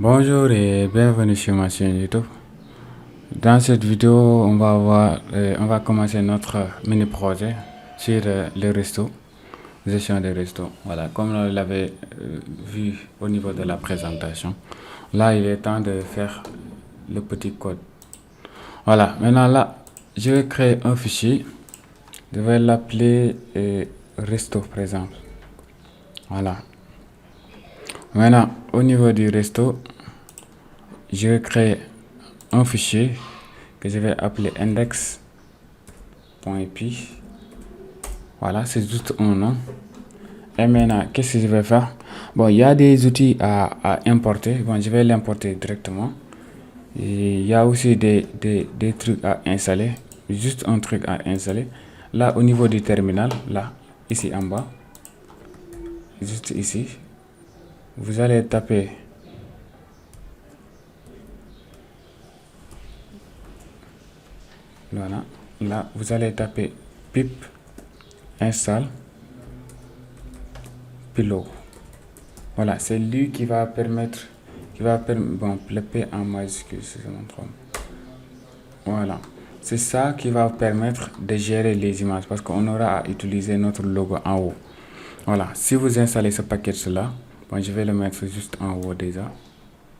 Bonjour et bienvenue sur ma chaîne YouTube. Dans cette vidéo, on va commencer notre mini projet sur les restos, gestion des restos. Voilà, comme on l'avait vu au niveau de la présentation. Là, il est temps de faire le petit code. Voilà, maintenant là, je vais créer un fichier. Je vais l'appeler resto par exemple. Voilà. Maintenant, au niveau du resto, je vais créer un fichier que je vais appeler index.py. Voilà, c'est juste un nom. Et maintenant, qu'est-ce que je vais faire? Bon, il y a des outils à importer. Bon, je vais l'importer directement. Et il y a aussi des trucs à installer. Juste un truc à installer. Là, au niveau du terminal, là, ici en bas, juste ici, vous allez taper voilà, là vous allez taper pip install pillow. Voilà, c'est lui qui va permettre bon, le P en majuscule si je me trompe. Voilà, c'est ça qui va permettre de gérer les images parce qu'on aura à utiliser notre logo en haut. Voilà, si vous installez ce package là, bon, je vais le mettre juste en haut déjà.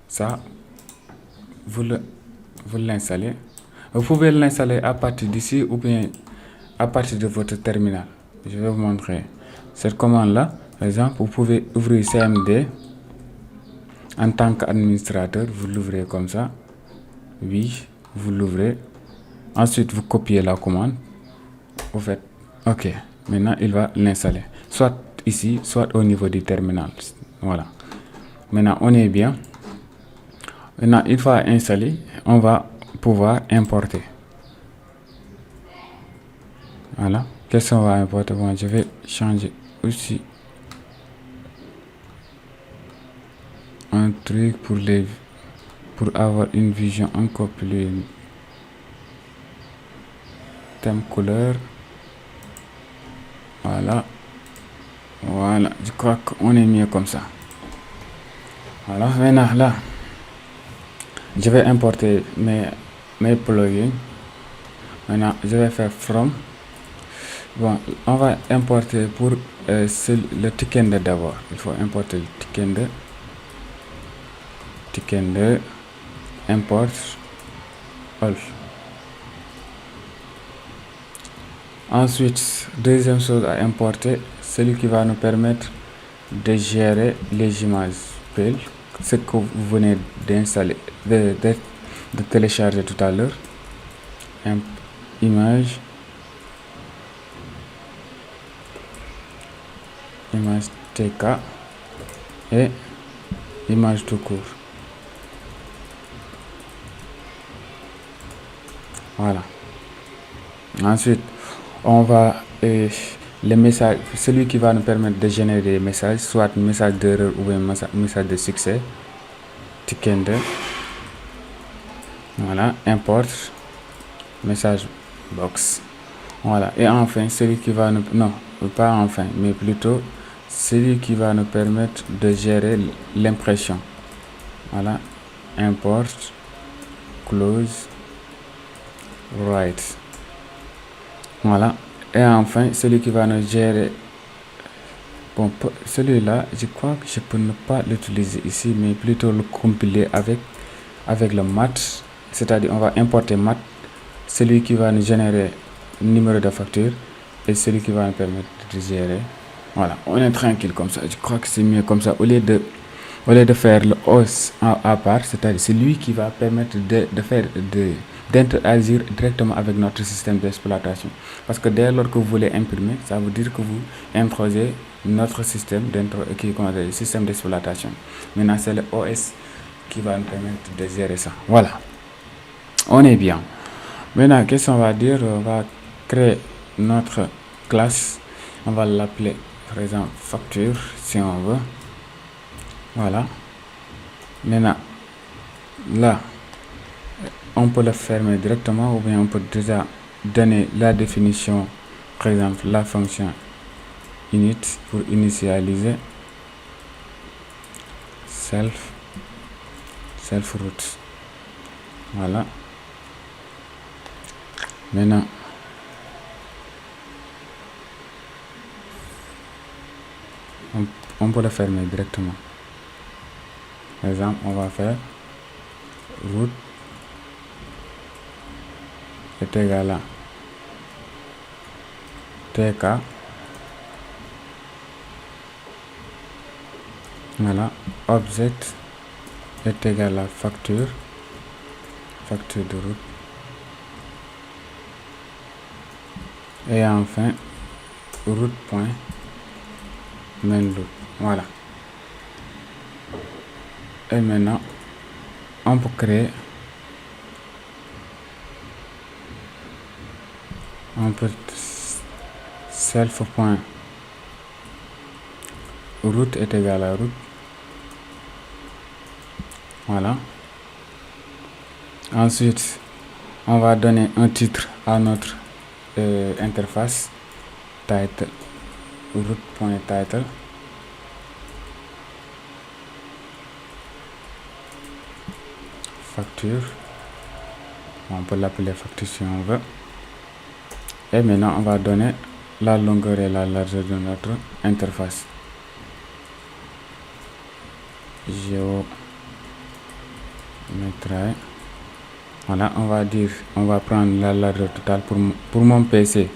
Ça, vous l'installez. Vous pouvez l'installer à partir d'ici ou bien à partir de votre terminal. Je vais vous montrer cette commande là. Par exemple, vous pouvez ouvrir CMD en tant qu'administrateur. Vous l'ouvrez comme ça. Oui, vous l'ouvrez. Ensuite, vous copiez la commande. Vous faites OK. Maintenant, il va l'installer. Soit ici, soit au niveau du terminal. Voilà. Maintenant, on est bien. Maintenant, une fois installé, on va pouvoir importer. Voilà. Qu'est-ce qu'on va importer? Bon, je vais changer aussi un truc pour avoir une vision encore plus thème couleur. Voilà. Voilà. Je crois qu'on est mieux comme ça. Voilà. Maintenant, là, je vais importer mes plugins. Maintenant, je vais faire from. Bon, on va importer pour le Tickender d'abord. Il faut importer le Tickender import all. Ensuite, deuxième chose à importer, celui qui va nous permettre de gérer les images PL, ce que vous venez d'installer, de télécharger tout à l'heure. Image TK et image tout court. Voilà. Ensuite, on va les messages, celui qui va nous permettre de générer des messages, soit message d'erreur ou un message de succès. Tickender. Voilà, import message box. Voilà, et enfin celui qui va nous, non pas enfin, mais plutôt celui qui va nous permettre de gérer l'impression. Voilà, import close write. Voilà, et enfin celui qui va nous gérer, bon, celui-là je crois que je peux ne pas l'utiliser ici, mais plutôt le compiler avec le math, c'est-à-dire on va importer math, celui qui va nous générer numéro de facture et celui qui va nous permettre de gérer. Voilà, on est tranquille comme ça. Je crois que c'est mieux comme ça au lieu de faire le os à part, c'est-à-dire c'est lui qui va permettre d'interagir directement avec notre système d'exploitation. Parce que dès lors que vous voulez imprimer, ça veut dire que vous introsez notre système système d'exploitation. Maintenant, c'est le OS qui va nous permettre de gérer ça. Voilà, on est bien. Maintenant, qu'est-ce qu'on va dire? On va créer notre classe. On va l'appeler par exemple facture si on veut. Voilà. Maintenant, là, on peut le fermer directement ou bien on peut déjà donner la définition, par exemple la fonction init pour initialiser self self route. Voilà. Maintenant, on peut le fermer directement. Par exemple, on va faire route est égal à TK. Voilà. Object est égal à facture de route. Et enfin, route.mainLoop. Voilà. Et maintenant, on peut créer self.route est égal à route. Voilà. Ensuite, on va donner un titre à notre interface. Title, route.title. Facture. On peut l'appeler facture si on veut. Et maintenant, on va donner la longueur et la largeur de notre interface. Géométrie. Voilà, on va prendre la largeur totale pour mon PC.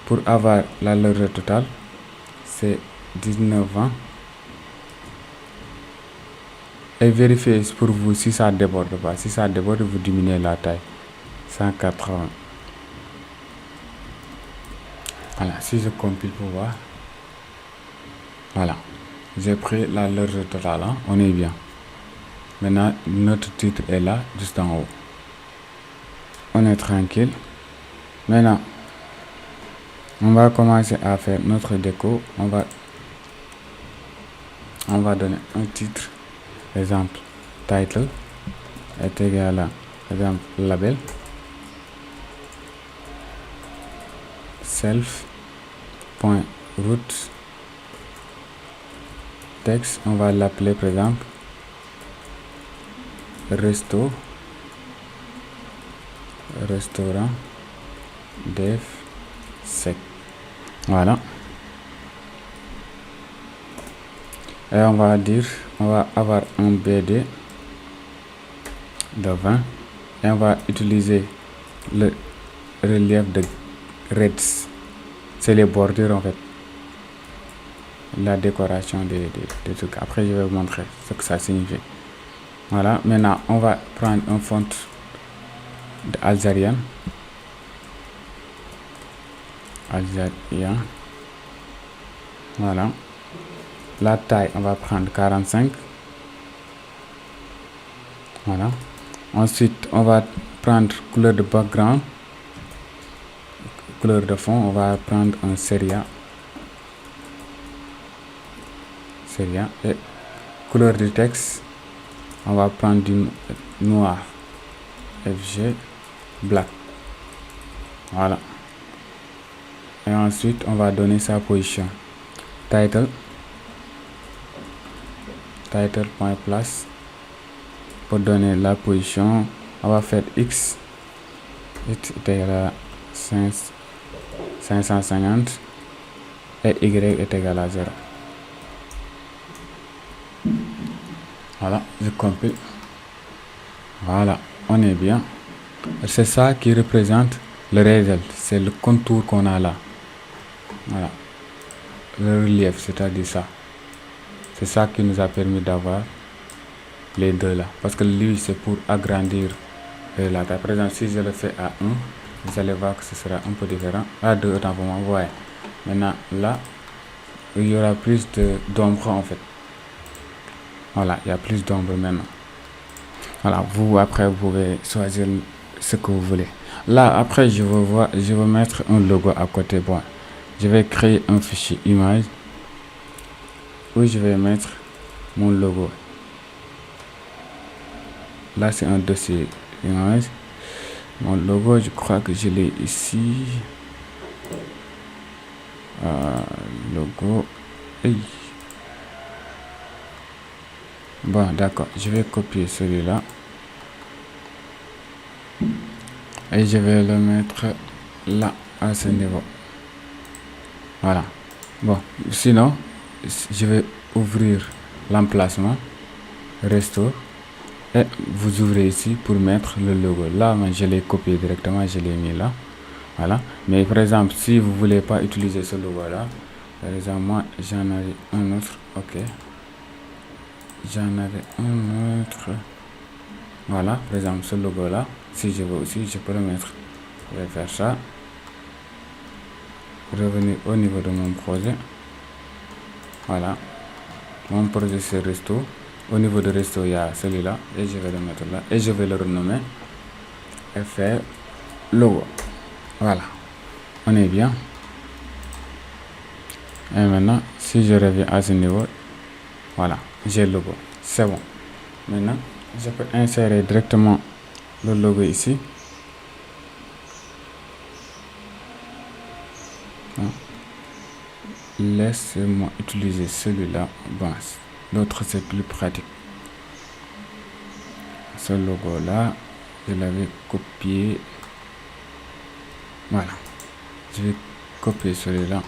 Pour avoir la largeur totale, c'est 19 ans. Et vérifiez pour vous si ça déborde pas. Si ça déborde, vous diminuez la taille. 180. Voilà, si je compile pour voir. Voilà, j'ai pris la largeur totale, hein? On est bien. Maintenant, notre titre est là, juste en haut. On est tranquille. Maintenant, on va commencer à faire notre déco. On va donner un titre. Exemple, title est égal à, exemple, label. Self.route. Texte, on va l'appeler par exemple restaurant dev sec. Voilà. Et on va avoir un BD de 20 et on va utiliser le relief de reds. C'est les bordures en fait. La décoration des trucs. Après, je vais vous montrer ce que ça signifie. Voilà. Maintenant, on va prendre un font de Algérien. Voilà. La taille, on va prendre 45. Voilà. Ensuite, on va prendre couleur de background. Couleur de fond, on va prendre un Seria. Et couleur du texte, on va prendre du noir. FG black. Voilà. Et ensuite, on va donner sa position. Title.place. Pour donner la position, on va faire X est égal à 550 et Y est égal à 0. Voilà, je compile. Voilà, on est bien. C'est ça qui représente le réel. C'est le contour qu'on a là. Voilà. Le relief, c'est-à-dire ça. C'est ça qui nous a permis d'avoir les deux là. Parce que lui, c'est pour agrandir la taille. Par exemple, si je le fais à 1, vous allez voir que ce sera un peu différent. À 2, autant pour moi, vous voyez. Maintenant, là, il y aura plus d'ombre en fait. Voilà, il y a plus d'ombre maintenant. Voilà, après, vous pouvez choisir ce que vous voulez. Là, après, je veux mettre un logo à côté. Bon, je vais créer un fichier image où je vais mettre mon logo. Là, c'est un dossier image. Mon logo, je crois que je l'ai ici. Logo. Hey. Bon, d'accord. Je vais copier celui-là. Et je vais le mettre là, à ce niveau. Voilà. Bon, sinon, je vais ouvrir l'emplacement, restaure. Et vous ouvrez ici pour mettre le logo. Là, je l'ai copié directement, je l'ai mis là. Voilà. Mais par exemple, si vous ne voulez pas utiliser ce logo-là, par exemple, moi, j'en avais un autre. Ok. J'en avais un autre. Voilà. Par exemple, ce logo-là, si je veux aussi, je peux le mettre. Je vais faire ça. Revenir au niveau de mon projet. Voilà. Mon projet, c'est Resto. Au niveau de Resto, il y a celui-là. Et je vais le mettre là. Et je vais le renommer. Et faire logo. Voilà. On est bien. Et maintenant, si je reviens à ce niveau, voilà, j'ai le logo. C'est bon. Maintenant, je peux insérer directement le logo ici. Laissez-moi utiliser celui-là. Bon, l'autre, c'est plus pratique. Ce logo-là, je l'avais copié. Voilà. Je vais copier celui-là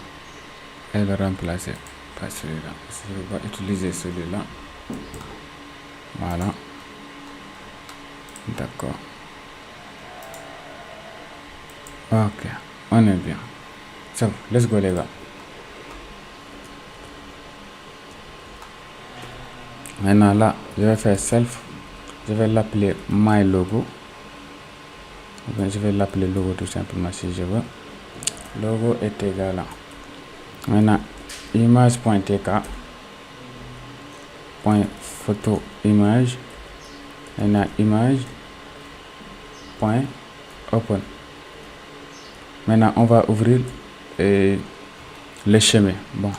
et le remplacer par celui-là. Je vais utiliser celui-là. Voilà. D'accord. Ok. On est bien. C'est bon. Let's go, les gars. Maintenant, là, je vais faire self. Je vais l'appeler my logo. Je vais l'appeler logo tout simplement si je veux. Logo est égal à. Maintenant, image.tk. Photo image. Maintenant, image. Open. Maintenant, on va ouvrir le chemin. Bon,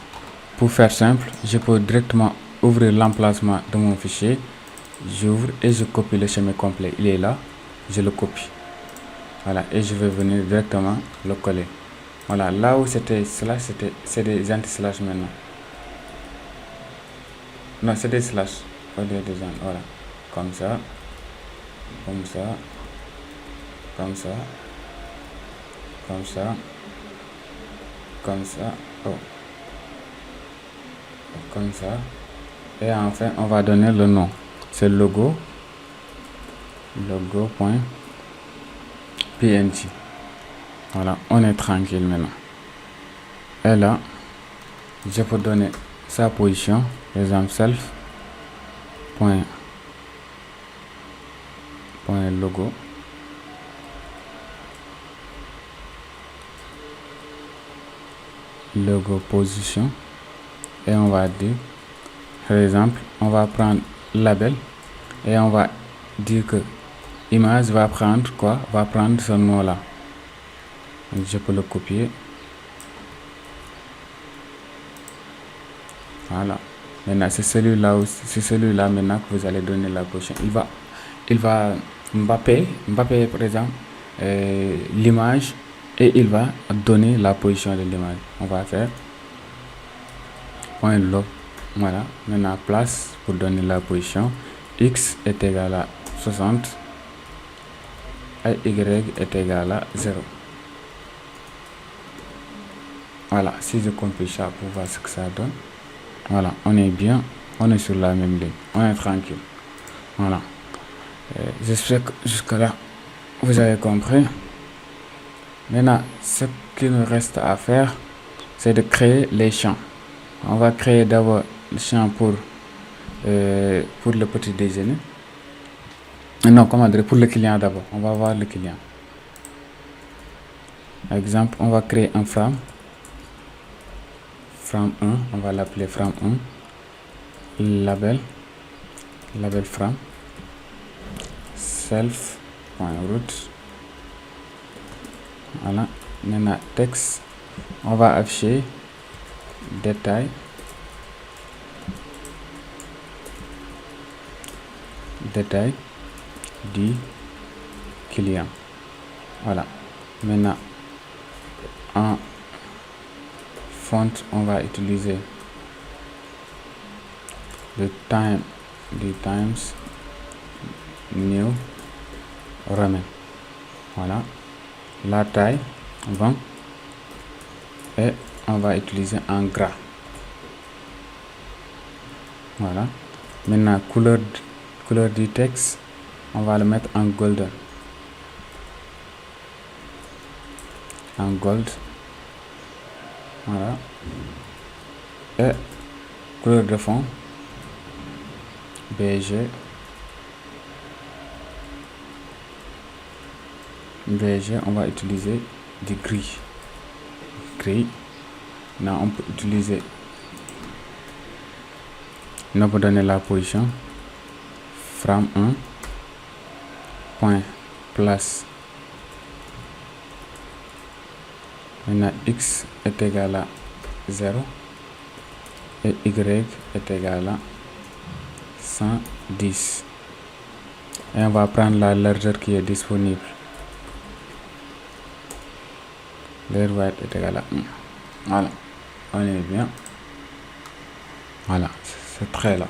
pour faire simple, je peux directement ouvrir l'emplacement de mon fichier. J'ouvre et je copie le chemin complet. Il est là. Je le copie. Voilà, et je vais venir directement le coller. Voilà, là où c'était slash, c'est des anti-slash maintenant. Non, c'est des slash. Voilà, comme ça, comme ça, comme ça, comme ça, comme ça, oh, comme ça. Et enfin, on va donner le nom. C'est logo, logo.png. Voilà, on est tranquille maintenant. Et là, je peux donner sa position, par exemple self point logo. Logo position. Et on va dire, par exemple, on va prendre label et on va dire que image va prendre quoi? Va prendre ce nom-là. Je peux le copier. Voilà. Maintenant, c'est celui-là maintenant que vous allez donner la position. Il va mapper par exemple l'image et il va donner la position de l'image. On va faire point log. Voilà. Maintenant, place pour donner la position. X est égal à 60 et Y est égal à 0. Voilà. Si je compile ça pour voir ce que ça donne. Voilà, on est bien, on est sur la même ligne, on est tranquille. Voilà. J'espère que jusque là, vous avez compris. Maintenant, ce qu'il nous reste à faire, c'est de créer les champs. On va créer d'abord le champ pour le petit déjeuner. Non, comment dire, pour le client d'abord. On va voir le client. Par exemple, on va créer un from 1, on va l'appeler from 1, label from, self.root. Voilà. Maintenant, texte, on va afficher détail du client. Voilà. Maintenant, en font, on va utiliser le time du Times New Roman. Voilà. La taille 20 et on va utiliser en gras. Voilà. Maintenant, couleur du texte, on va le mettre en golden. En gold. Voilà. Et couleur de fond, beige. Beige, on va utiliser du gris. Gris. Là, on peut utiliser. On peut donner la position. Frame 1. Point. Place. Maintenant, X est égal à 0. Et Y est égal à 110. Et on va prendre la largeur qui est disponible. L'air white est égal à 1. Voilà, on est bien. Voilà, ce trait là.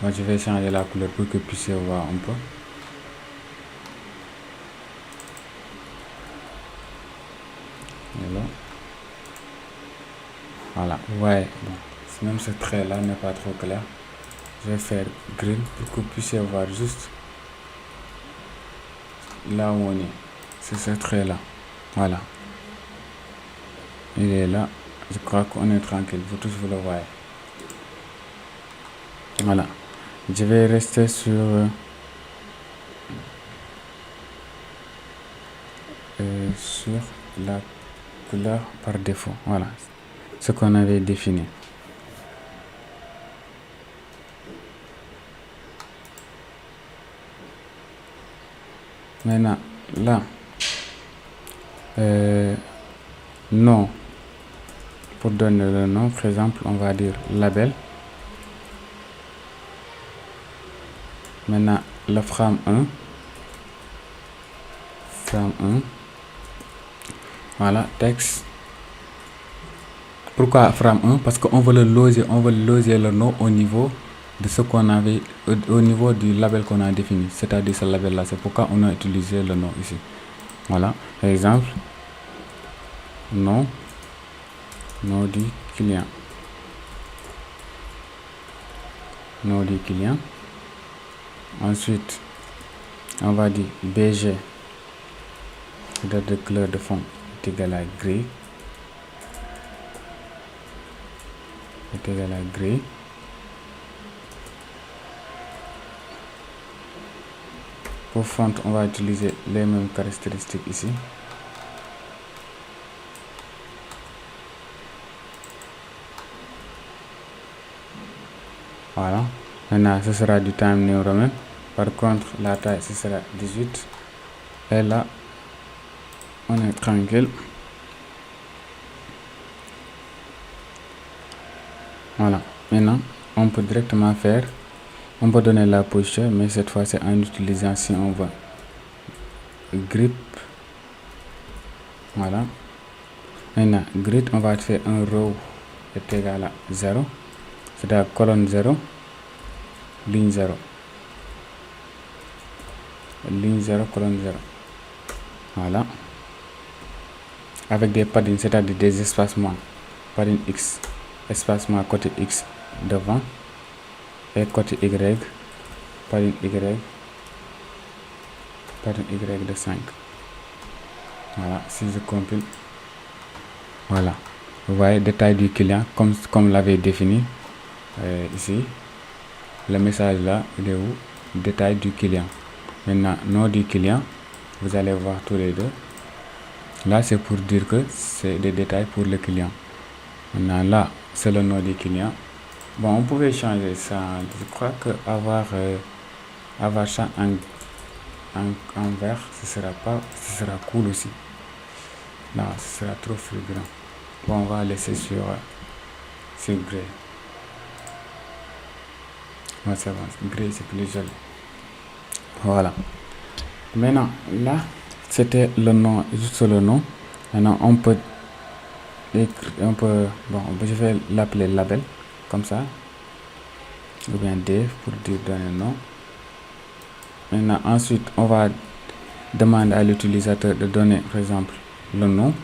Moi, je vais changer la couleur pour que vous puissiez voir un peu. Voilà, ouais, bon, même ce trait là n'est pas trop clair. Je vais faire green pour que vous puissiez voir juste là où on est. C'est ce trait là. Voilà. Il est là. Je crois qu'on est tranquille. Vous tous vous le voyez. Voilà. Je vais rester sur la couleur par défaut. Voilà. Ce qu'on avait défini. Maintenant, là, nom. Pour donner le nom, par exemple, on va dire label. Maintenant, le frame 1. Frame 1. Voilà, texte. Pourquoi frame 1? Parce qu'on veut le loger le nom au niveau de ce qu'on avait, au niveau du label qu'on a défini, c'est-à-dire ce label là. C'est pourquoi on a utilisé le nom ici. Voilà, par exemple, nom du client. Nom du client. Ensuite, on va dire BG, de couleur de fond est égal à gris. Est égal à gris. Pour font, on va utiliser les mêmes caractéristiques ici. Voilà. Maintenant, ce sera du Times New Roman. Par contre, la taille, ce sera 18. Et là, on est tranquille. Voilà. Maintenant, on peut directement faire. On peut donner la position, mais cette fois, c'est en utilisant, si on veut, grip. Voilà. Maintenant, grid, on va faire un row est égal à 0. C'est-à-dire colonne 0, ligne 0. Ligne 0, colonne 0. Voilà. Avec des paddings, c'est-à-dire des espacements. Padding X, espacement côté X devant. Et côté Y, padding Y. Padding Y de 5. Voilà, si je compile. Voilà. Vous voyez, détail du client, comme l'avait défini ici. Le message là, il est où? Détail du client. Maintenant, nom du client, vous allez voir tous les deux. Là, c'est pour dire que c'est des détails pour le client. Maintenant, là, c'est le nom du client. Bon, on pouvait changer ça. Je crois que avoir ça en vert, ce sera cool aussi. Non, ce sera trop flagrant. Bon, on va laisser sur gray. Ouais, c'est bon. Gray, c'est plus joli. Voilà. Maintenant, là, c'était le nom, juste le nom. Maintenant, on peut écrire, bon, je vais l'appeler label, comme ça. ou bien D pour dire donner nom. Maintenant, ensuite, on va demander à l'utilisateur de donner, par exemple, le nom.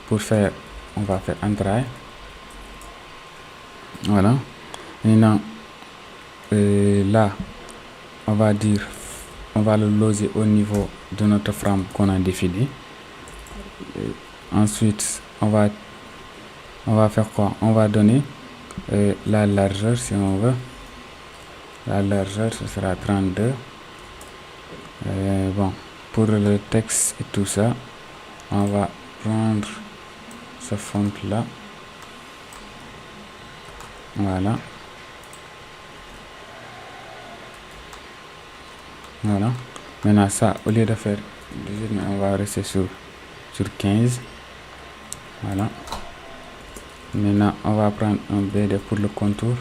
Pour faire, on va faire un try. Voilà. Maintenant, là, on va dire, on va le loger au niveau de notre frame qu'on a défini. Ensuite, on va faire quoi? On va donner la largeur, si on veut. La largeur, ce sera 32. Bon, pour le texte et tout ça, on va prendre ce font là. Voilà. Voilà. Maintenant, ça, au lieu de faire 18, on va rester sur 15. Voilà. Maintenant, on va prendre un BD pour le contour.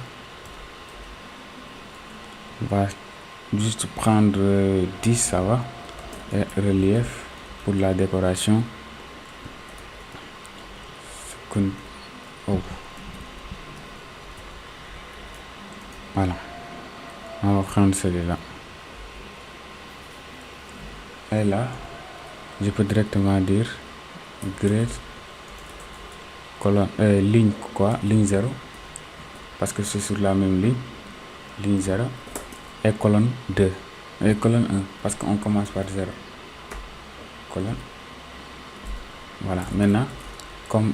On va juste prendre 10, ça va. Et relief pour la décoration. Oh. Voilà. On va prendre celui-là. Et là, je peux directement dire grade colonne, ligne quoi, ligne 0, parce que c'est sur la même ligne 0, et colonne 2, et colonne 1, parce qu'on commence par 0. Colonne. Voilà. Maintenant, comme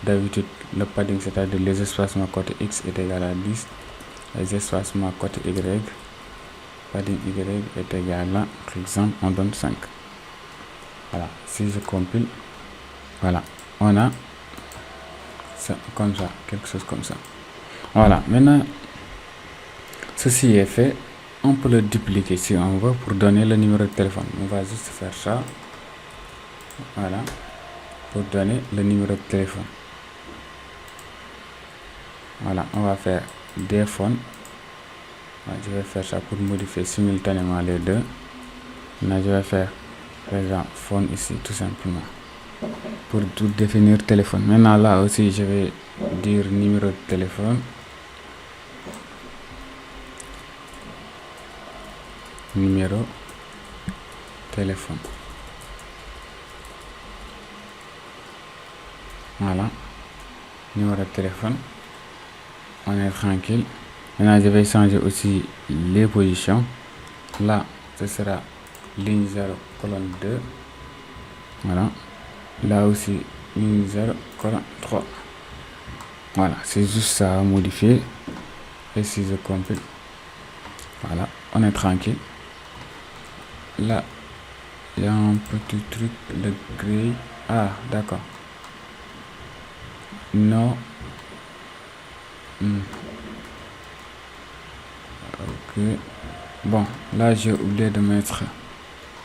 d'habitude, le padding, c'est-à-dire les espacements côté X est égal à 10, les espacements côté Y, padding Y est égal à, par exemple, on donne 5. Voilà. Si je compile, voilà, on a ça, comme ça, quelque chose comme ça. Voilà. Maintenant, ceci est fait. On peut le dupliquer si on veut pour donner le numéro de téléphone. On va juste faire ça. Voilà. Pour donner le numéro de téléphone. Voilà. On va faire des phones. Voilà, je vais faire ça pour modifier simultanément les deux. Maintenant, je vais faire, par exemple, phone ici, tout simplement. Pour tout définir téléphone. Maintenant, là aussi, je vais dire numéro de téléphone. Numéro téléphone. Voilà. Numéro de téléphone. On est tranquille. Maintenant, je vais changer aussi les positions. Là, ce sera ligne 0, colonne 2. Voilà. Là aussi, ligne 0, colonne 3. Voilà, c'est juste ça à modifier. Et si je compile, voilà, on est tranquille. Là, il y a un petit truc, le gris. Ah, d'accord. Non. Ok. Bon, là, j'ai oublié de mettre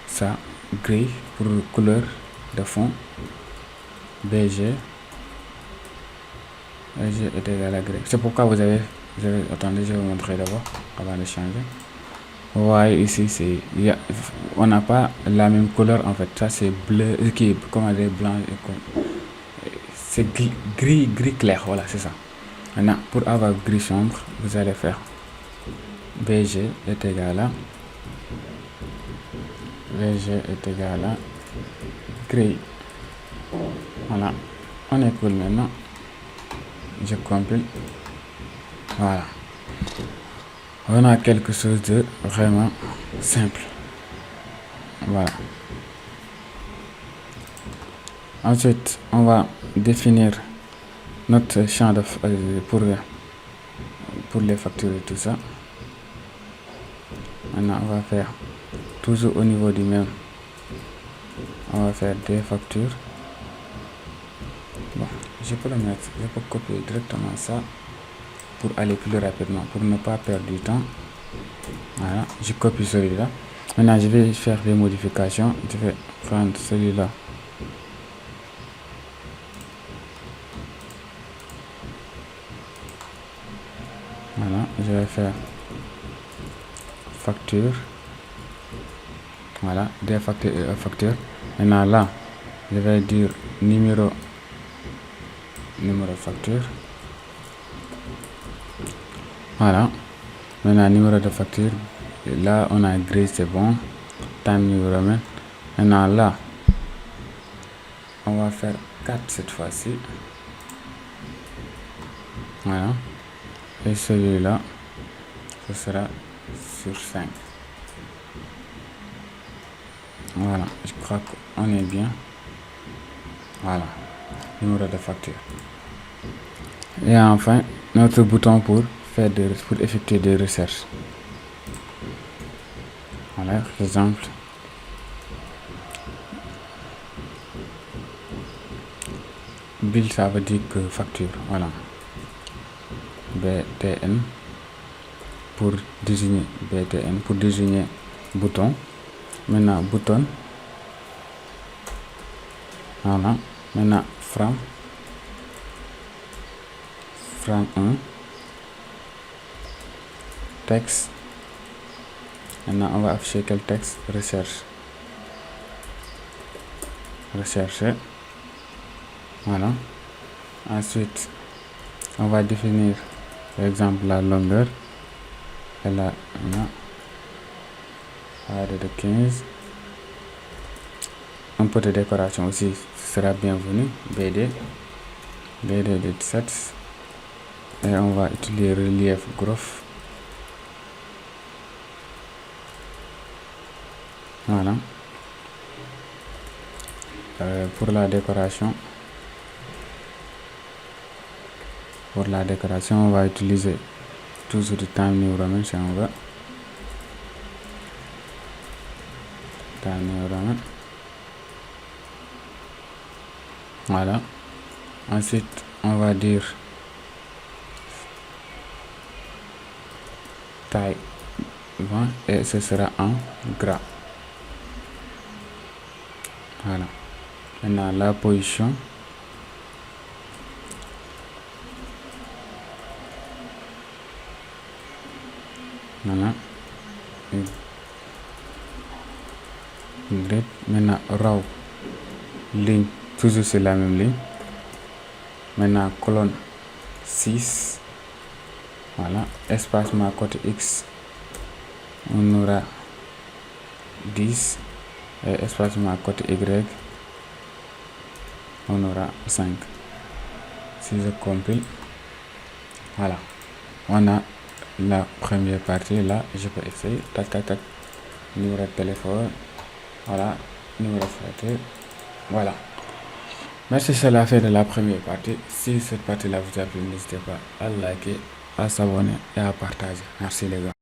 ça, gris, pour couleur de fond. BG. BG est égal à gris. C'est pourquoi vous avez... Attendez, je vais vous montrer d'abord, avant de changer. Vous voyez ici, on n'a pas la même couleur en fait. Ça c'est bleu, qui comment dire, blanc, c'est gris clair, voilà, c'est ça. Maintenant, pour avoir gris sombre, vous allez faire BG est égal à gris. Voilà, on est cool maintenant. Je compile. Voilà. On a quelque chose de vraiment simple. Voilà. Ensuite, on va définir notre champ de pour les factures et tout ça. Maintenant, on va faire toujours au niveau du même. On va faire des factures. Bon, je peux le mettre, je peux copier directement ça pour aller plus rapidement, pour ne pas perdre du temps. Voilà, je copie celui-là. Maintenant, je vais faire des modifications. Je vais prendre celui-là. Voilà, je vais faire facture. Voilà, des factures et factures. Maintenant, là, je vais dire numéro facture. Voilà. Maintenant, numéro de facture. Là, on a gris, c'est bon. Time New Roman. Maintenant, là, on va faire 4 cette fois-ci. Voilà. Et celui-là, ce sera sur 5. Voilà, je crois qu'on est bien. Voilà, numéro de facture. Et enfin, notre bouton pour effectuer des recherches. Voilà, par exemple, bill, ça veut dire que facture. Voilà, BTN pour désigner bouton. Maintenant, bouton. Voilà, maintenant, franc 1. Texte. Maintenant, on va afficher quel texte? Rechercher. Voilà. Ensuite, on va définir, par exemple, la longueur. Et là, de 15. Un peu de décoration aussi sera bienvenu. BD de 17. Et on va utiliser relief gros. Voilà. Pour la décoration, on va utiliser toujours du Time New Roman si on veut. Time New Roman. Voilà. Ensuite, on va dire taille 20 et ce sera en gras. Voilà. Maintenant, la position. Voilà. Maintenant, raw ligne, toujours sur la même ligne. Maintenant, colonne 6. Voilà. Espacement côté X, on aura 10. Et espacement côté Y, on aura 5. Si je compile, voilà, on a la première partie. Là, je peux essayer. Tac, tac, tac. Numéro de téléphone. Voilà, numéro de facture. Voilà. Merci, c'est la fin de la première partie. Si cette partie-là vous a plu, n'hésitez pas à liker, à s'abonner et à partager. Merci les gars.